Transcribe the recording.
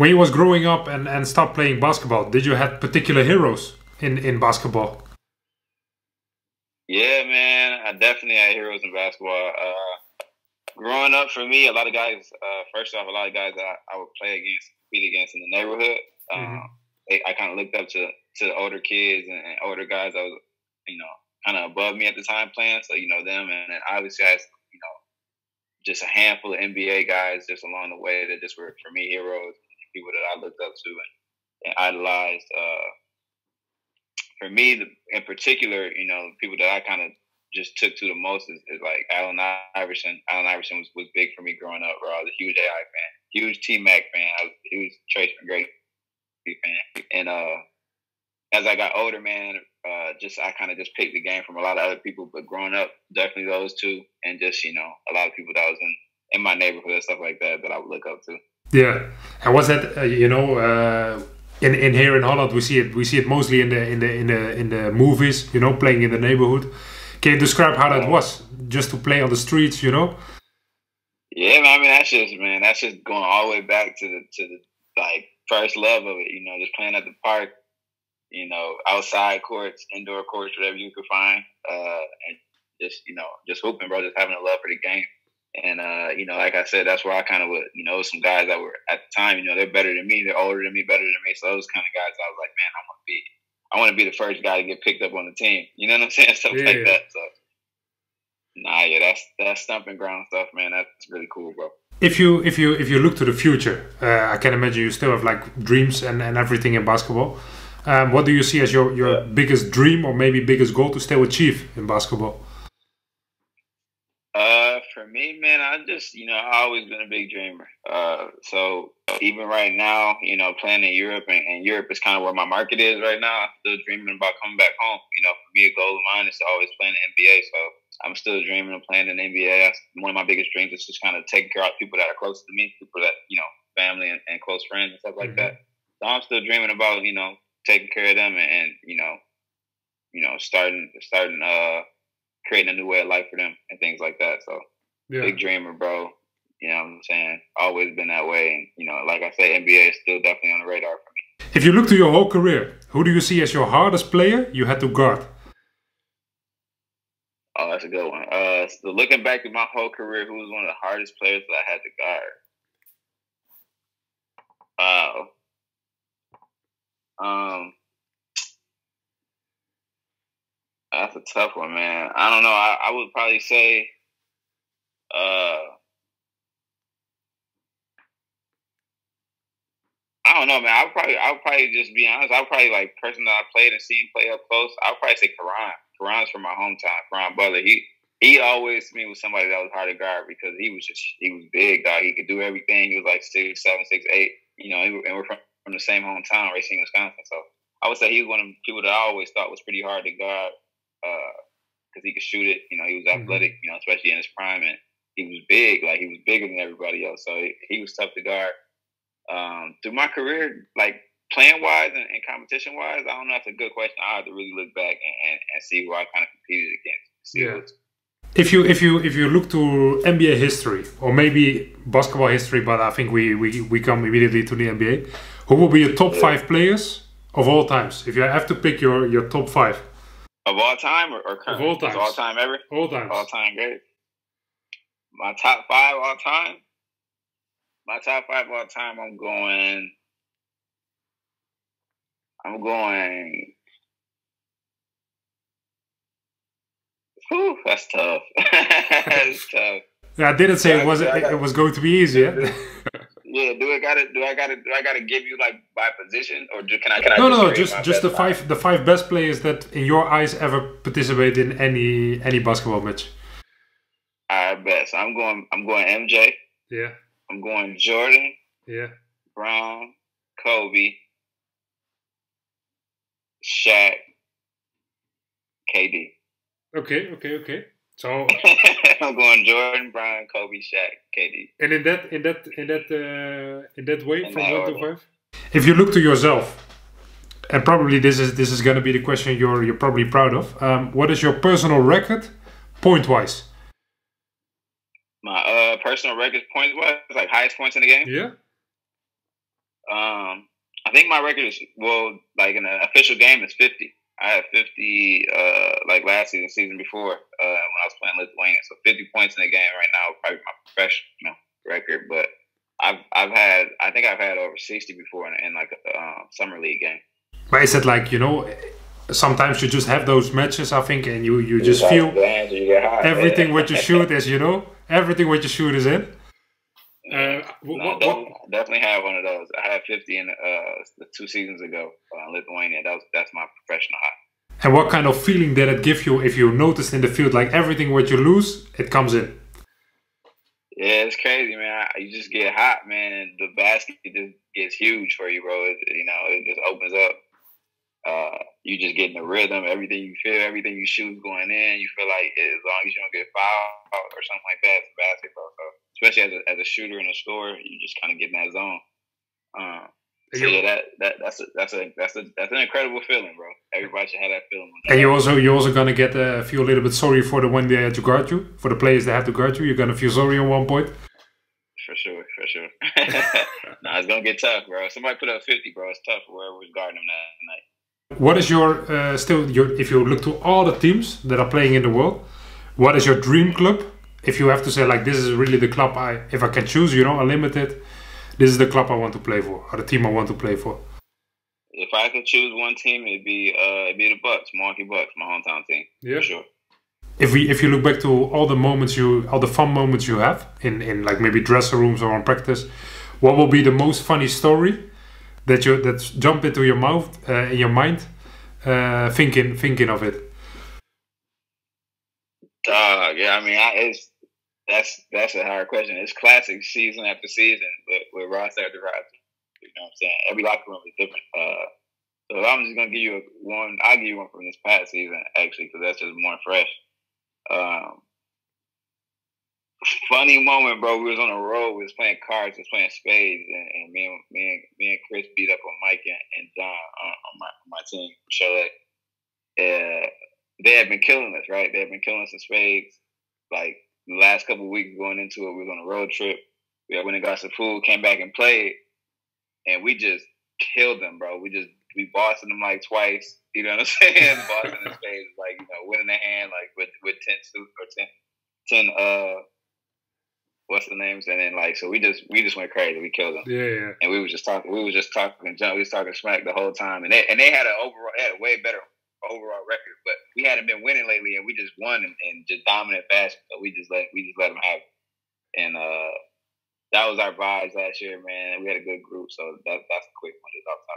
When you was growing up and start playing basketball, did you have particular heroes in basketball? Yeah, man, I definitely had heroes in basketball. Growing up, for me, a lot of guys. First off, a lot of guys that I would play against, compete against in the neighborhood. I kind of looked up to the older kids and older guys that was, kind of above me at the time playing. So them, and then obviously I had, just a handful of NBA guys just along the way that just were for me heroes, people that I looked up to and idolized. For me, in particular, people that I kind of just took to the most is like Allen Iverson. Allen Iverson was big for me growing up, bro. I was a huge AI fan, huge T-Mac fan. I was a huge Trace McGrady fan. And as I got older, man, I kind of just picked the game from a lot of other people. But growing up, definitely those two, and just a lot of people that was in my neighborhood and stuff like that I would look up to. Yeah, and was that in here in Holland we see it mostly in the movies, playing in the neighborhood. Can you describe how that was, just to play on the streets, Yeah, man, I mean that's just going all the way back to the like first love of it, just playing at the park, outside courts, indoor courts, whatever you could find, and just hooping, bro, just having a love for the game. And like I said, that's where I kind of would, some guys that were at the time, they're better than me, they're older than me, better than me. So those kind of guys, I was like, man, I want to be the first guy to get picked up on the team. You know what I'm saying? Stuff like that. So, that's stomping ground stuff, man. That's really cool, bro. If you look to the future, I can imagine you still have like dreams and everything in basketball. What do you see as your biggest dream or maybe biggest goal to still achieve in basketball? For me, man, I've always been a big dreamer. So even right now, playing in Europe, and Europe is kind of where my market is right now. I'm still dreaming about coming back home. For me, a goal of mine is to always play in the NBA. So I'm still dreaming of playing in the NBA. That's one of my biggest dreams, is just kind of taking care of people that are close to me, people that, family and close friends and stuff like that. So I'm still dreaming about, taking care of them and starting creating a new way of life for them and things like that. So big dreamer, bro. You know what I'm saying? Always been that way. And, like I say, NBA is still definitely on the radar for me. If you look to your whole career, who do you see as your hardest player you had to guard? Oh, that's a good one. So looking back at my whole career, who was one of the hardest players that I had to guard? That's a tough one, man. I don't know. I would probably say, I don't know, man. I would probably just be honest. I would probably like person that I played and seen play up close. I would probably say Karan. Karan's from my hometown. Karan Butler. He always to me was somebody that was hard to guard because he was big, dog. He could do everything. He was like 6'7", 6'8". And we're from the same hometown, Racine, Wisconsin. So I would say he was one of the people that I always thought was pretty hard to guard because he could shoot it. He was athletic, especially in his prime, and he was big. Like he was bigger than everybody else. So he was tough to guard. Through my career, like playing wise and competition wise, I don't know. That's a good question. I have to really look back and see who I kind of competed against. If you look to NBA history or maybe basketball history, but I think we come immediately to the NBA. Who will be your top 5 players of all times? If you have to pick your top 5 of all time or current? Of all times. All time ever. All times. All time great. My top 5 all time. My top 5 all time. I'm going. Whew, that's tough. That's tough. Yeah, I didn't say it was going to be easy. Yeah, do I gotta give you like by position, or can I? No, just the 5 best players that in your eyes ever participate in any basketball match. I bet. So I'm going MJ. Yeah. I'm going Jordan. Yeah. Brown, Kobe, Shaq, KD. Okay. So I'm going Jordan, Brown, Kobe, Shaq, KD. And in that way, from 1 to 5. If you look to yourself, and probably this is going to be the question you're probably proud of. What is your personal record, point wise? My personal record, point wise, like highest points in the game. Yeah. I think my record is like in an official game is 50. I had 50 like last season before when I was playing Lithuania. So 50 points in the game right now, probably my professional record. But I think I've had over 60 before in like a summer league game. But is it like, you know, sometimes you just have those matches, I think, and you just feel everything what you shoot is, you know, everything what you shoot is in. Definitely had one of those. I had 50 in 2 seasons ago in Lithuania. That's my professional high. And what kind of feeling did it give you if you noticed in the field, like everything what you lose, it comes in? Yeah, it's crazy, man. You just get hot, man, and the basket just gets huge for you, bro. It just opens up. You just get in the rhythm. Everything you feel, everything you shoot going in, you feel like as long as you don't get fouled or something like that, it's basketball. So especially as a shooter in a score, you just kind of get in that zone. So yeah, that's an incredible feeling, bro. Everybody should have that feeling. And you're also gonna get feel a little bit sorry for the when they had to guard you, for the players that have to guard you. You're gonna feel sorry at one point. For sure. Nah, it's gonna get tough, bro. Somebody put up 50, bro. It's tough for whoever was guarding them that night. What is your if you look to all the teams that are playing in the world, what is your dream club? If you have to say like this is really the club if I can choose, you know, unlimited, this is the club I want to play for, or the team I want to play for. If I could choose one team, it'd be the Bucks, Milwaukee Bucks, my hometown team. Yeah, for sure. If you look back to all the fun moments you have in like maybe dressing rooms or on practice, what will be the most funny story that's jump into your mouth in your mind, thinking of it? Yeah, I mean, that's a hard question. It's classic season after season with roster after roster. You know what I'm saying? Every locker room is different. So I'm just gonna give you one. I'll give you one from this past season actually, because that's just more fresh. Funny moment, bro. We was on the road. We was playing cards, we was playing spades, and me and Chris beat up on Mike and John on my team, Cholet. They had been killing us, right? They had been killing us in spades. Like the last couple of weeks going into it, we was on a road trip. We went and got some food, came back and played, and we just killed them, bro. We bossed them like twice. You know what I'm saying? Bossing in spades, like, you know, winning the hand, like with 10 suits or 10 what's the names? And then like, so we just went crazy. We killed them. Yeah. And we was just talking junk. We was talking smack the whole time. And they had a way better overall record, but we hadn't been winning lately, and we just won in just dominant fashion. So we just let them have it. And that was our vibes last year, man. We had a good group, so that's a quick one just off the top